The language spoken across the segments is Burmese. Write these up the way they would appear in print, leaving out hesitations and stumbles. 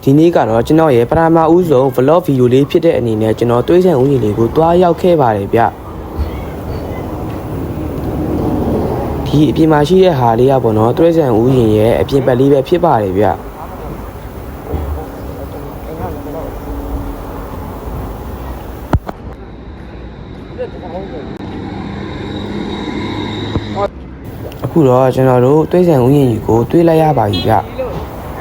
ဒီနေ့ကတော့ကျွန်တော်ရဲ့ပထမဦးဆုံး vlog video လေးဖြစ်တဲ့အနေနဲ့ကျွန်တော်တွေးဆန်ဦးရင်လေးကိုတွားရောက်ခဲ့ပါတယ်ဗျဒီအပြင်မှာရှိတဲ့ဟာလေးကပေါ့နော်တွေးဆန်ဦးရင်ရဲ့အပြင်ပတ်လေးပဲဖြစ်ပါတယ်ဗျအခုတော့ကျွန်တော်တို့တွေးဆန်ဦးရင်ကြီးကိုတွေးလိုက်ရပါပြီဗျ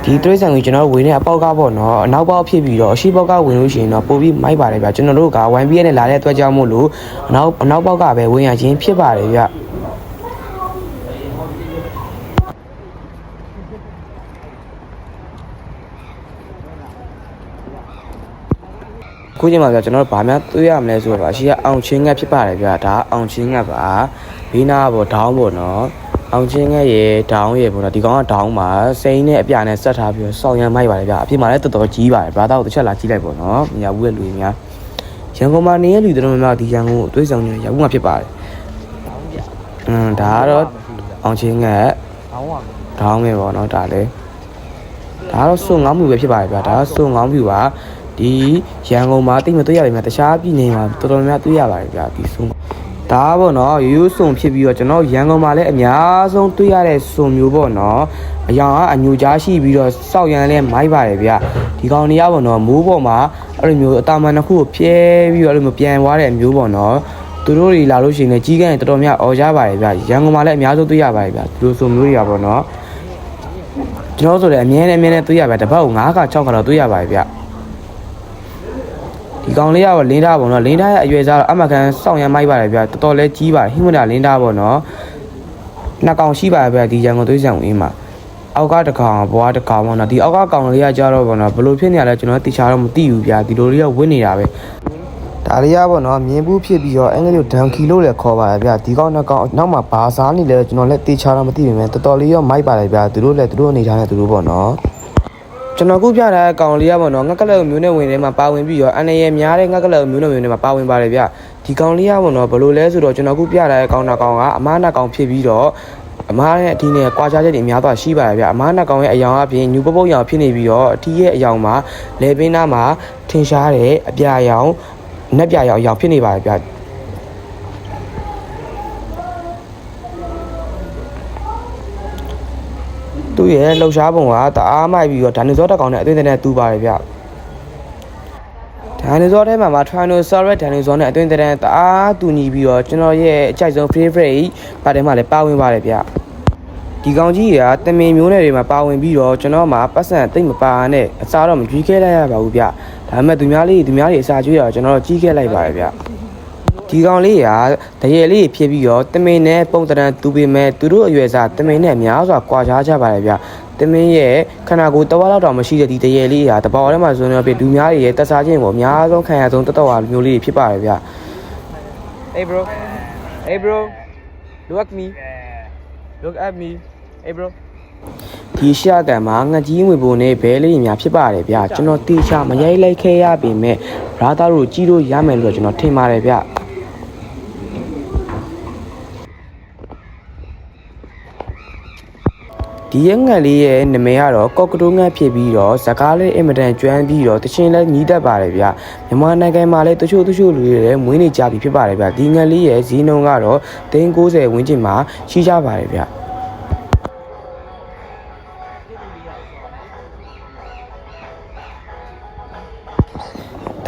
ဒီတွေးဆန်ကြီးကျွန်တော်တို့ဝင်တဲ့အပေါက်ကပေါ့နော်အနောက်ပေါက်ဖြစ်ပြီးတော့အရှိပေါက်ကဝင်လို့ရှိရင်တော့ပို့ပြီးမိုက်ပါတယ်ဗျကျွန်တော်တို့က 1BN နဲ့လာတဲ့အတွက်ကြောင့်မို့လို့အနောက်ပေါက်ကပဲဝင်ရခြင်းဖြစ်ပါတယ်ဗျခုချိန်မှာကျွန်တော်တို့ဗာများတွေးရမလဲဆိုတော့အရှိကအောင်ချင်းငတ်ဖြစ်ပါတယ်ဗျဒါအောင်ချင်းငတ်ပါဘေးနာပေါ့ဒေါင်းပေါ့နော်အောင်ချင်းငယ်ရေဒေါင်းရေပေါ့နော်ဒီကောင်ကဒေါင်းမှာစိမ်းနဲ့အပြာနဲ့ဆက်ထားပြီးတော့စောင်းရမ်းမိုက်ပါတယ်ဗျအပြင်မှာလည်းတော်တော်ကြီးပါတယ်ဗရာသားကိုတစ်ချက်လာကြည့်လိုက်ပေါ့နော်မြာဘူးရဲ့လူတွေများရန်ကုန်မှာနေရလူတော်များဒီရန်ကုန်အသွေးဆောင်နေရောက်မှာဖြစ်ပါတယ်ဒါကတော့အောင်ချင်းငယ်ဒေါင်းပဲပေါ့နော်ဒါလည်းဒါကတော့စုံငောင်းမှုပဲဖြစ်ပါတယ်ဗျဒါကစုံငောင်းမှုပါဒီရန်ကုန်မှာတိတ်မတွေ့ရပါဘူးတခြားပြည်နယ်မှာတော်တော်များတွေ့ရပါတယ်ဗျဒီစုံဒါပေါ့နော်ရိုးစုံဖြစ်ပြီးတော့ကျွန်တော်ရန်ကုန်မှာလည်းအများဆုံးတွေ့ရတဲ့စုံမျိုးပေါ့နော်အယောင်ကအညူကြားရှိပြီးတော့စောက်ရန်လည်းမိုက်ပါတယ်ဗျဒီကောင်တွေကပေါ့နော်မိုးပေါ်မှာအဲ့လိုမျိုးအတာမန်တစ်ခုကိုဖြဲပြီးတော့အဲ့လိုမျိုးပြန်သွားတဲ့မျိုးပေါ့နော်သူတို့တွေလာလို့ရှိရင်လည်းကြီးကန်းတော်တော်များအော်ကြပါတယ်ဗျရန်ကုန်မှာလည်းအများဆုံးတွေ့ရပါတယ်ဗျဒီလိုစုံမျိုးတွေကပေါ့နော်ကျွန်တော်ဆိုလည်းအမြဲတမ်းတွေ့ရပါတစ်ပတ်ကို9ခါ6ခါတော့တွေ့ရပါတယ်ဗျဒီကောင်လေးကတော့လင်းသားပေါ့နော်လင်းသားရဲ့အရွယ်စားတော့အမကန်စောင့်ရမ်းမိုက်ပါတယ်ဗျတော်တော်လေးကြီးပါတယ်ဟိမတာလင်းသားပေါ့နော်နှစ်ကောင်ရှိပါတယ်ဗျဒီရန်ကုန်သွေးဆန်ဦးမှာအောက်ကတစ်ကောင်ဘွားတစ်ကောင်ပေါ့နော်ဒီအောက်ကကောင်လေးကကြတော့ပေါ့နော်ဘလို့ဖြစ်နေရလဲကျွန်တော်တိချာတော့မသိဘူးဗျဒီလိုလေးကဝင့်နေတာပဲဒါလေးကပေါ့နော်မြင်းဘူးဖြစ်ပြီးတော့အင်္ဂလိပ်ဒန်ကီလို့လည်းခေါ်ပါတယ်ဗျဒီကောင်နှစ်ကောင်နောက်မှာဘာစားနေလဲကျွန်တော်လည်းတိချာတော့မသိပေမဲ့တော်တော်လေးရောမိုက်ပါတယ်ဗျသူတို့လည်းသူတို့အနေထားနဲ့သူတို့ပေါ့နော်ကျွန်တော်ခုပြတဲ့အကောင်လေးကပေါ့နော်ငက်ကလက်မျိုးနဲ့ဝင်ထဲမှာပါဝင်ပြီးတော့အနေရများတဲ့ငက်ကလက်မျိုးနဲ့ဝင်ထဲမှာပါဝင်ပါတယ်ဗျဒီကောင်လေးကပေါ့နော်ဘယ်လိုလဲဆိုတော့ကျွန်တော်ခုပြတဲ့အကောင်တစ်ကောင်ကအမားနှစ်ကောင်ဖြစ်ပြီးတော့အမားရဲ့အထီးနဲ့ကွာခြားချက်တွေများသွားရှိပါတယ်ဗျအမားနှစ်ကောင်ရဲ့အယောင်အပြင်ညူပုတ်ပုတ်ရောင်ဖြစ်နေပြီးတော့အထီးရဲ့အယောင်မှာလေပင်းသားမှာထင်ရှားတဲ့အပြာရောင်နက်ပြရောင်အယောင်ဖြစ်နေပါတယ်ဗျသူ့ရဲ့လှုပ်ရှားပုံကတအားမိုက်ပြီးတော့ဒိုင်နိုဆောတစ်ကောင်နဲ့အသွင်နဲ့တူပါတယ်ဗျဒိုင်နိုဆောထဲမှာTyrannosaurusဒိုင်နိုဆောနဲ့အသွင်တအားတူညီပြီးတော့ကျွန်တော်ရဲ့အကြိုက်ဆုံး favorite ပါထဲမှာလည်းပါဝင်ပါတယ်ဗျဒီကောင်ကြီးကတမင်မျိုးနယ်တွေမှာပါဝင်ပြီးတော့ကျွန်တော်မှာပတ်စံတိတ်မပါနဲ့အစားတော့မကြွေးခဲလိုက်ရပါဘူးဗျဒါပေမဲ့သူများတွေအစားကြွေးတော့ကျွန်တော်ကြီးခဲလိုက်ပါတယ်ဗျဒီကောင်လေးကတရေလေးဖြစ်ပြီးတော့တမင်နဲ့ပုံတရံတူပေမဲ့သူတို့အရွယ်စားတမင်နဲ့များစွာကွာခြားကြပါတယ်ဗျတမင်ရဲ့ခန္ဓာကိုယ်တဝက်လောက်တောင်မရှိတဲ့ဒီတရေလေးကတပေါထဲမှာဆိုရင်တော့လူများတွေရဲ့တက်စားခြင်းကိုအများဆုံးခံရဆုံးတတော်ဟာမျိုးလေးဖြစ်ပါတယ်ဗျ Hey bro look at me hey bro ဒီရှာတံမှာငကြီးငွေပုံနဲ့ဘဲလေးများဖြစ်ပါတယ်ဗျကျွန်တော်တေချာမရိုက်လိုက်ခဲ့ရပေမဲ့ဘရာသာတို့ကြီးလို့ရမယ်လို့ကျွန်တော်ထင်ပါတယ်ဗျဒီရငတ်လေးရဲ့နာမည်ကတော့ကော့ကတိုးငတ်ဖြစ်ပြီးတော့ဇကားလေးအင်မတန်ကျွမ်းပြီးတော့တချင်းလည်းညီးတတ်ပါတယ်ဗျမြန်မာနိုင်ငံမှာလည်းတချို့လူတွေလည်းမွေးနေကြပြီဖြစ်ပါတယ်ဗျဒီငတ်လေးရဲ့ဈေးနှုန်းကတော့390ဝန်းကျင်မှာရှိကြပါတယ်ဗျ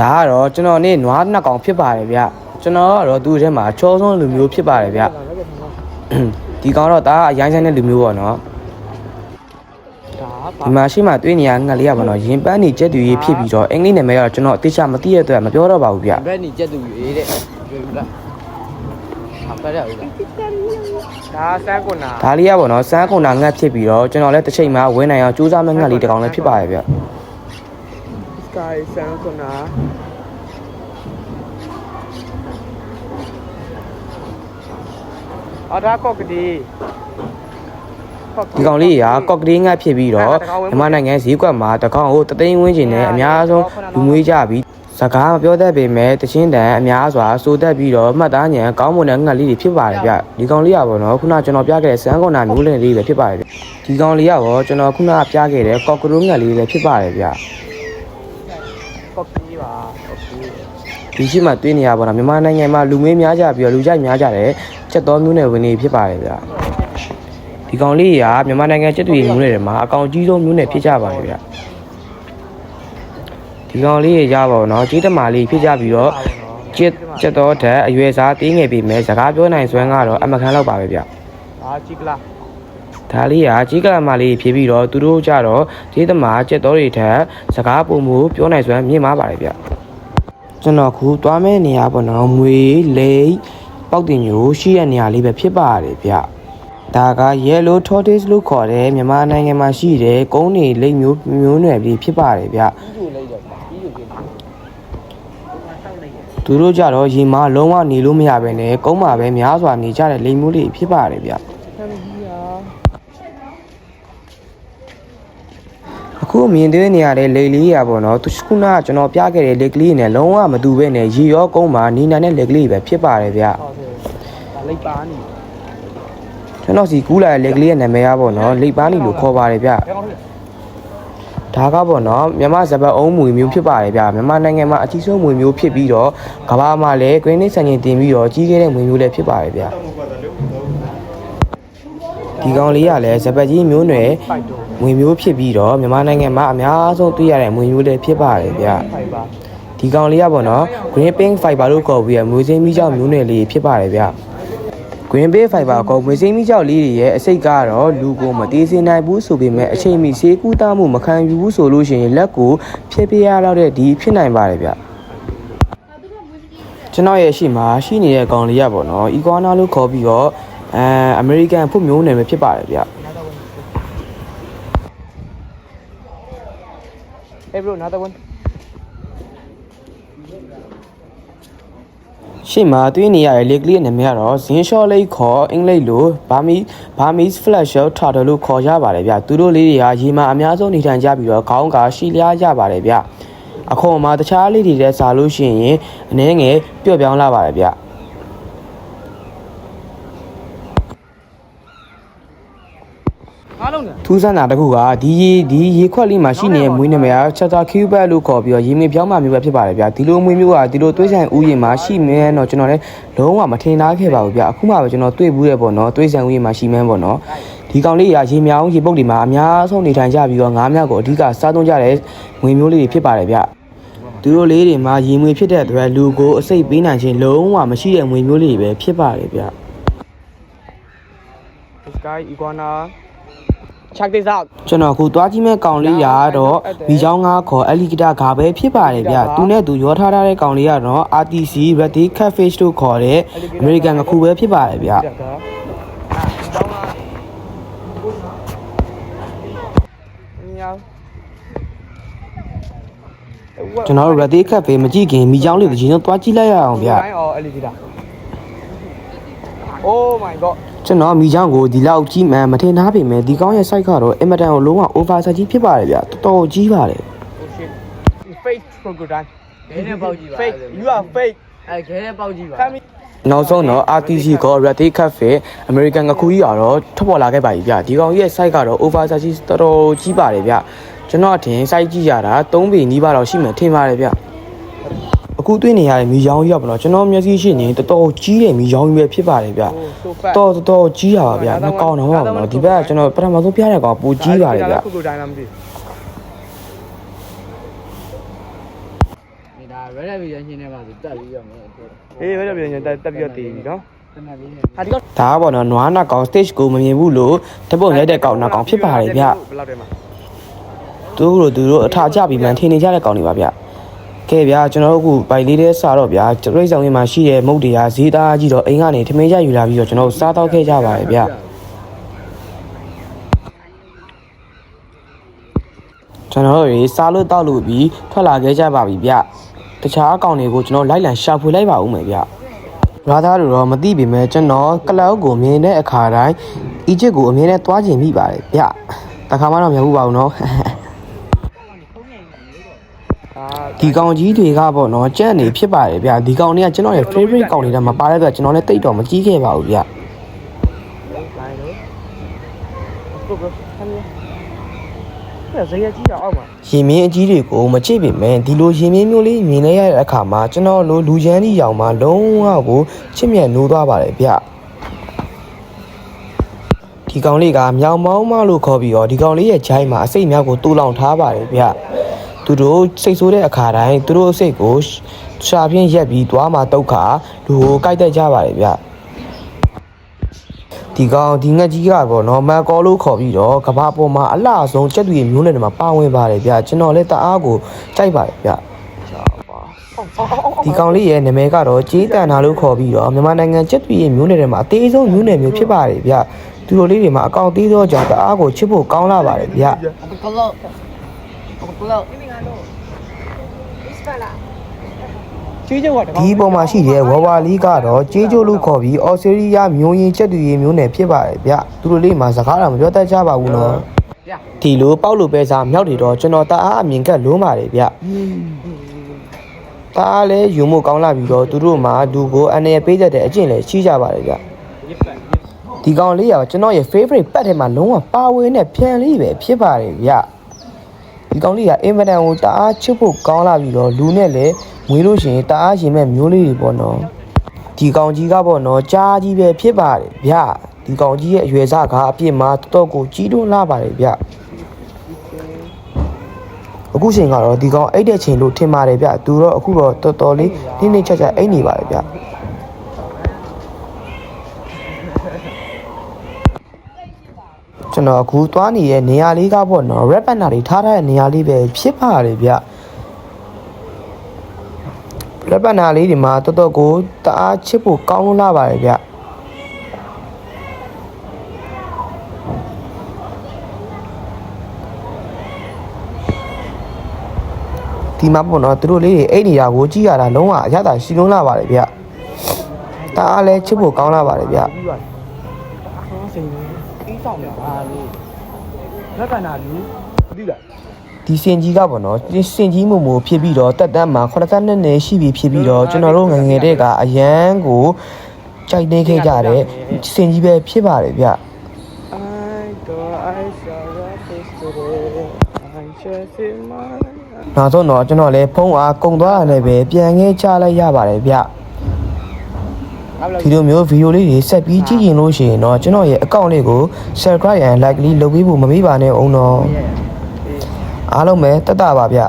ဒါကတော့ကျွန်တော်နေနွားနှစ်ကောင်ဖြစ်ပါတယ်ဗျကျွန်တော်ကတော့သူ့ထဲမှာချောဆုံးလူမျိုးဖြစ်ပါတယ်ဗျဒီကောင်တော့ဒါအရိုင်းဆိုင်တဲ့လူမျိုးပေါ့နော်ဒီမှာရှိမှတွေ့နေရငှက်လေးရပါတော့ရင်ပန်းနေကြက်တူရေးဖြစ်ပြီးတော့အင်္ဂလိပ်နာမည်ကတော့ကျွန်တော်အတိအကျမသိရတဲ့အတွက်မပြောတော့ပါဘူးဗျရင်ပန်းနေကြက်တူရေးတဲ့ပြောဘူးလားဟာပတ်ရဦးလားဒါစမ်းကွန်နာဒါလေးရပါတော့စမ်းကွန်နာငှက်ဖြစ်ပြီးတော့ကျွန်တော်လည်းတစ်ချိန်မှဝင်းနိုင်အောင်ကြိုးစားမဲ့ငှက်လေးတစ်ကောင်လည်းဖြစ်ပါတယ်ဗျSky စမ်းကွန်နာဒါကော့ကဒီဒီကောင်လေးကကော့ကလေးငှက်ဖြစ်ပြီးတော့မြန်မာနိုင်ငံဈေးကွက်မှာတကောင်ကို3သိန်းဝန်းကျင်နဲ့အများဆုံးလူမွေးကြပြီး စကားမပြောတတ်ပေမဲ့တချင်းတန်အများစွာစိုးတတ်ပြီးတော့မှတ်သားဉာဏ်ကောင်းမွန်တဲ့ငှက်လေးတွေဖြစ်ပါတယ်ဗျဒီကောင်လေးရပါတော့ခုနကျွန်တော်ပြခဲ့တဲ့စမ်းကွန်နာမျိုးလင်းလေးပဲဖြစ်ပါတယ်ဗျဒီကောင်လေးရောကျွန်တော်ခုနပြခဲ့တဲ့ကော့ကရိုးငှက်လေးပဲဖြစ်ပါတယ်ဗျ ကော်ပီပါကော်ပီ ဒီရှိမှတွေ့နေရပါတော့မြန်မာနိုင်ငံမှာလူမင်းများကြပြီးတော့လူကြိုက်များကြတယ်ချက်တော်မျိုးနယ်ဝင်နေဖြစ်ပါတယ်ဗျဒီကောင်လေးကမြန်မာနိုင်ငံချက်တွေမျိုးနယ်တွေမှာအကောင်ကြီးဆုံးမျိုးနယ်ဖြစ်ကြပါတယ်ဗျဒီကောင်လေးရပါတော့နော်ကြီးတမာလေးဖြစ်ကြပြီးတော့ချက်တော်တဲ့အရွယ်စားတင်းငယ်ပြီးမဲ့စကားပြောနိုင်စွမ်းကတော့အမခံလောက်ပါပဲဗျ အာချီကလာ ဒါလေးကကြီးကလာမလေးဖြစ်ပြီးတော့သူတို့ကြတော့ကြီးတမာချက်တော်တွေထက်စကားပုံမှုပြောနိုင်စွမ်းမြင့်မားပါတယ်ဗျကျွန်တော်ခုသွားမဲ့နေရာပေါ့နော်မွေလိတ်ပေါက်တင်မျိုးရှိတဲ့နေရာလေးပဲဖြစ်ပါတယ်ဗျဒါက yellow tortoise လို့ခေါ်တဲ့မြန်မာနိုင်ငံမှာရှိတဲ့ကုန်းနေလိတ်မျိုးနွယ်ပြီးဖြစ်ပါတယ်ဗျ ပြီးယူလိုက်တော့ပြီးယူပြီးတော့ဆောက်လိုက်ရ သူတို့ကြတော့ရေမှာလုံးဝနေလို့မရဘဲနဲ့ကုန်းမှာပဲများစွာနေကြတဲ့လိမ်မျိုးလေးဖြစ်ပါတယ်ဗျ ဆမ်ကြီးယာ အခုမြင်တွေ့နေရတဲ့လိမ်လေးရပေါ့နော်သူခုနကကျွန်တော်ပြခဲ့တဲ့လက်ကလေးနဲ့လုံးဝမတူဘဲနဲ့ရေရောကုန်းမှာနေနိုင်တဲ့လက်ကလေးပဲဖြစ်ပါတယ်ဗျ ဟုတ်တယ်ဒါလိုက်ပါနေ ကျွန်တော်စီကူးလာတဲ့လက်ကလေးရဲ့နာမည်ကပေါ့နော်လိပ်ပန်းနီလို့ခေါ်ပါတယ်ဗျ ဒါကပေါ့နော်မြန်မာစပတ်အုံးမွေမျိုးဖြစ်ပါတယ်ဗျမြန်မာနိုင်ငံမှာအကြီးဆုံးမွေမျိုးဖြစ်ပြီးတော့ကမ္ဘာမှာလည်းဂရင်းနစ်ဆန်ချင်းတင်ပြီးတော့ကြီးခဲ့တဲ့မွေမျိုးလည်းဖြစ်ပါတယ်ဗျဒီကောင်လေးကလည်းစပတ်ကြီးမျိုးနွယ် ဖိုက်တော့ မွေမျိုးဖြစ်ပြီးတော့မြန်မာနိုင်ငံမှာအများဆုံးတွေ့ရတဲ့မွေမျိုးလည်းဖြစ်ပါတယ်ဗျ ဖိုက်ပါ ဒီကောင်လေးကပေါ့နော် green pink fiber လို့ခေါ်ပြီးရမွေစိမ်းမီးကြောက်မျိုးနွယ်လေးဖြစ်ပါတယ်ဗျ green pink fiber ကိုမွေစိမ်းမီးကြောက်လေးတွေရဲ့အစိတ်ကတော့လူကိုမသေးစေနိုင်ဘူးဆိုပေမဲ့အချိန်မီဆေးကူးသားမှုမခံယူဘူးဆိုလို့ရှိရင်လက်ကိုဖြည့်ပြရတော့တဲ့ဒီဖြစ်နိုင်ပါတယ်ဗျကျွန်တော်ရဲ့ရှိမှာရှိနေတဲ့ကောင်လေးရပေါ့နော် iguana လို့ခေါ်ပြီးတော့အမေရိကန်ဖွမျိုးနယ်ပဲဖြစ်ပါတယ်ဗျ Hey bro another one ရှေ့မှာတွေ့နေရတဲ့လက်ကလေးရဲ့နာမည်ကတော့ဇင်းလျှော့လိတ်ခေါ်အင်္ဂလိပ်လိုBurmese flash-tail turtle လို့ခေါ်ကြပါတယ်ဗျသူတို့လေးတွေကရေမှာအများဆုံးနေထိုင်ကြပြီးတော့ခေါင်းကရှီလျားကြပါတယ်ဗျအခေါ်မှာတခြားလေးတွေလည်းစားလို့ရှိရင်အနည်းငယ်ပျော့ပြောင်းလာပါတယ်ဗျ အားလုံးနဲ့ ထူးဆန်းတာတစ်ခုကဒီရေခွက်လေးမှာရှိနေတဲ့မွေးနမရ Chatter Cubet လို့ခေါ်ပြီးတော့ရေမင်းပြောင်းမှမျိုးပဲဖြစ်ပါတယ်ဗျာဒီလိုမွေးမျိုးကဒီလိုတွေးဆိုင်ဥယျာဉ်မှာရှိမင်းတော့ကျွန်တော်လည်းလုံးဝမထင်သားခဲ့ပါဘူးဗျာအခုမှပဲကျွန်တော်တွေ့ဘူးရပေါ့နော်တွေးဆိုင်ဥယျာဉ်မှာရှိမင်းပေါ့နော်ဒီကောင်လေးကရေမြောင်းရေပုတ်တွေမှာအများဆုံးနေထိုင်ကြပြီးတော့ငါးမြောက်ကိုအဓိကစားသုံးကြတဲ့မွေးမျိုးလေးတွေဖြစ်ပါတယ်ဗျာသူတို့လေးတွေမှာရေမွေးဖြစ်တဲ့အတွက်လူကိုအစိတ်ပေးနိုင်ခြင်းလုံးဝမရှိတဲ့မွေးမျိုးလေးတွေပဲဖြစ်ပါတယ်ဗျာ This guy iguana check this out ကျွန်တော်ခုသွားကြည့်မဲ့ကောင်လေးရာတော့မိချောင်းငါခေါ်အလီဂီတာဂါပဲဖြစ်ပါတယ်ဗျသူနဲ့သူရောထားတဲ့ကောင်လေးကတော့ RTC Reddy Catfish တို့ခေါ်တဲ့အမေရိကန်ငခုပဲဖြစ်ပါတယ်ဗျ ကျွန်တော်တို့ Reddy Catfish မကြည့်ခင်မိချောင်းလေးကိုကျွန်တော်သွားကြည့်လိုက်ရအောင်ဗျ Oh my god ကျွန်တော်မိချောင်းကိုဒီလောက်ကြီးမှန်မထင်သားပေမဲ့ဒီကောင်ရဲ့ site ကတော့အင်မတန်ကိုလုံးဝ over size ကြီးဖြစ်ပါတယ်ဗျတော်တော်ကြီးပါတယ် Oh shit fake crocodile ခဲနဲ့ပေါက်ကြည့်ပါ fake you are fake အဲခဲနဲ့ပေါက်ကြည့်ပါ come here နောက်ဆုံးတော့ RTC ကို Reddy Catfish American ငခုကြီးကတော့ထွက်ပေါ်လာခဲ့ပါပြီဗျဒီကောင်ရဲ့ site ကတော့ over size ကြီးတော်တော်ကြီးပါတယ်ဗျကျွန်တော်အထင် site ကြည့်ရတာ3ပေနီးပါးတော့ရှိမှထင်ပါတယ်ဗျအခုတွေ့နေရတဲ့မီချောင်းကြီးကပေါ့နော်ကျွန်တော်မျက်စိရှိနေတော်တော်ကြီးတဲ့မီချောင်းကြီးပဲဖြစ်ပါတယ်ဗျ တော်ကြီးတာပါဗျမကောင်းတော့ပါဘူးဒီဘက်ကကျွန်တော်ပထမဆုံးပြတဲ့ကောင်ပိုကြီးပါတယ်ဗျ crocodile လားမသိ ဒါ red bee ရင်းနေပါဆိုတက်ပြီးတော့မယ် အေးဘယ်လိုပြန်တက်ပြီးတော့တည်ပြီနော် တနက်လေးနဲ့ ဟာဒီကောင် ဒါကပေါ့နော်နွားနာကောင် stage ကိုမမြင်ဘူးလို့တပုတ်ရိုက်တဲ့ကောင်နာကောင်ဖြစ်ပါတယ်ဗျ ဘယ်လောက်တဲမှာ သူတို့အထာကြပြီးမှန်ထင်နေကြတဲ့ကောင်တွေပါဗျကဲဗျာကျွန်တော်တို့အခုပိုက်လေးတဲ့စားတော့ဗျာကျရိတ်ဆောင်လေးမှာရှိတဲ့မုတ်တရားဈေးသားကြီးတော့အိမ်ကနေထမင်းရယူလာပြီးတော့ကျွန်တော်တို့စားတော့ခဲ့ကြပါတယ်ဗျကျွန်တော်တို့စားလို့တောက်လို့ပြီးထွက်လာခဲ့ကြပါပြီဗျတခြားအကောင်တွေကိုကျွန်တော်လိုက်လံရှာဖွေလိုက်ပါဦးမယ်ဗျဘာသာတို့တော့မသိပေမဲ့ကျွန်တော်ကလောက်ကိုမြင်တဲ့အခါတိုင်းအီဂျစ်ကိုအမြင်နဲ့သွားကျင်မိပါတယ်ဗျတခါမှတော့မရဘူးပါဘူးနော် ဒီကောင်ကြီးတွေကပေါ့နော်ကြက်နေဖြစ်ပါတယ်ဗျဒီကောင်တွေကကျွန်တော်ရဲ့ favorite ကောင်တွေတော့မပါတဲ့အတွက်ကျွန်တော်လည်းတိတ်တော့မကြည့်ခဲ့ပါဘူးဗျ 来喽，不，他们，这谁也记着嘛？ ရင်မင်းအကြီးတွေကိုမကြည့်ပေမဲ့ဒီလိုရင်မင်းမျိုးလေးမြင်လိုက်ရတဲ့အခါမှာကျွန်တော်လိုလူချမ်းကြီးရောင်မှာလုံးဝကိုချစ်မြတ်နိုးသွားပါတယ်ဗျဒီကောင်လေးကမြောင်မောင်းမလို့ခေါ်ပြီးတော့ဒီကောင်လေးရဲ့ဂျိုင်းမှာအစိတ်များကိုတူလောင်ထားပါတယ်ဗျသူတို့စိတ်ဆိုးတဲ့အခါတိုင်းသူတို့အစိတ်ကိုရှာပြင်းရက်ပြီးသွားမှာတုတ်ခါလူကိုကြိုက်တတ်ကြပါတယ်ဗျဒီကောင်ဒီငှက်ကြီးကပေါ့နော်မန်ကောလို့ခေါ်ပြီးတော့ကဘာပေါ်မှာအလှဆုံးကြက်တူရဲ့မျိုးနယ်တွေမှာပါဝင်ပါတယ်ဗျကျွန်တော်လည်းတအားကိုကြိုက်ပါတယ်ဗျဒီကောင်လေးရဲ့နာမည်ကတော့ကြေးတန်နာလို့ခေါ်ပြီးတော့မြန်မာနိုင်ငံကြက်တူရဲ့မျိုးနယ်တွေမှာအသေးဆုံးမျိုးနယ်မျိုးဖြစ်ပါတယ်ဗျသူတို့လေးတွေမှာအကောင်သေးသောကြောင့်တအားကိုချစ်ဖို့ကောင်းလာပါတယ်ဗျ 不够，不够。追着我的。 ဒီပေါ်မှာရှိတဲ့ဝါဝါလေးကတော့ကြေးကျိုးလို့ခေါ်ပြီးအော်စတြေးလျမျိုးရင်းချက်တူရင်းမျိုးနယ်ဖြစ်ပါတယ်ဗျသူတို့လေးမှာစကားတော့မပြောတတ်ကြပါဘူးနော်ဒီလိုပေါက်လို့ပဲစားမြောက်တွေတော့ကျွန်တော်တအားအမြင်ကက်လုံးပါတယ်ဗျတအားလဲယူမှုကောင်းလာပြီးတော့သူတို့မှာလူကိုအနေပေးတတ်တဲ့အကျင့်လည်းရှိကြပါတယ်ဗျဒီကောင်လေးကကျွန်တော်ရဲ့ favorite ပတ်ထဲမှာလုံးဝပါဝင်တဲ့ဖြန်လေးပဲဖြစ်ပါတယ်ဗျဒီကောင်လေးကအင်မတန်ကိုတအားချစ်ဖို့ကောင်းလာပြီးတော့လူနဲ့လည်းငွေလို့ရှိရင်တအားရင်မဲ့မျိုးလေးတွေပေါ့နော်ဒီကောင်ကြီးကပေါ့နော်ကြားကြီးပဲဖြစ်ပါတယ်ဗျဒီကောင်ကြီးရဲ့အရွယ်စားကအပြစ်မှာတော်တော်ကိုကြီးတွန်းလာပါတယ်ဗျအခုချိန်ကတော့ဒီကောင်အိတ်တဲ့ချိန်လို့ထင်ပါတယ်ဗျသူတော့အခုတော့တော်တော်လေးနှင်းနှင်းချက်ချက်အိတ်နေပါတယ်ဗျကျွန်တော်အခုသွားနေတဲ့နေရာလေးကပေါ့နော် red banner တွေထားထားတဲ့နေရာလေးပဲဖြစ်ပါတယ်ဗျred banner လေးဒီမှာတော်တော်ကိုတအားချစ်ဖို့ကောင်းလို့လာပါတယ်ဗျဒီမှာပေါ့နော်သူတို့လေးတွေအိတ်နေတာကိုကြည့်ရတာလုံးဝအရသာရှိလုံးလာပါတယ်ဗျတအားလဲချစ်ဖို့ကောင်းလာပါတယ်ဗျ 一上面啊，你，那干哪里？对了。 ဒီစင်ကြီးကပေါ့နော်ဒီစင်ကြီးမှုမှုဖြစ်ပြီးတော့တက်တန်းမှာ82နှစ်ရှိပြီဖြစ်ပြီးတော့ကျွန်တော်တို့ငယ်ငယ်တည်းကအရန်ကိုကြိုက်နေခဲ့ကြတဲ့စင်ကြီးပဲဖြစ်ပါတယ်ဗျ I thought I saw your face today. I just in my. နောက်ဆုံးတော့ကျွန်တော်လည်းဖုန်းအားကုံသွားရတယ်ပဲပြန်ငဲချလိုက်ရပါတယ်ဗျဒီလိုမျိုးဗီဒီယိုလေးတွေဆက်ပြီးကြည့်ရင်လို့ရှိရင်တော့ကျွန်တော်ရဲ့ account လေးကို subscribe and like လေးလုပ်ပေးဖို့မမေ့ပါနဲ့အောင်တော့အားလုံးပဲတက်တာပါဗျ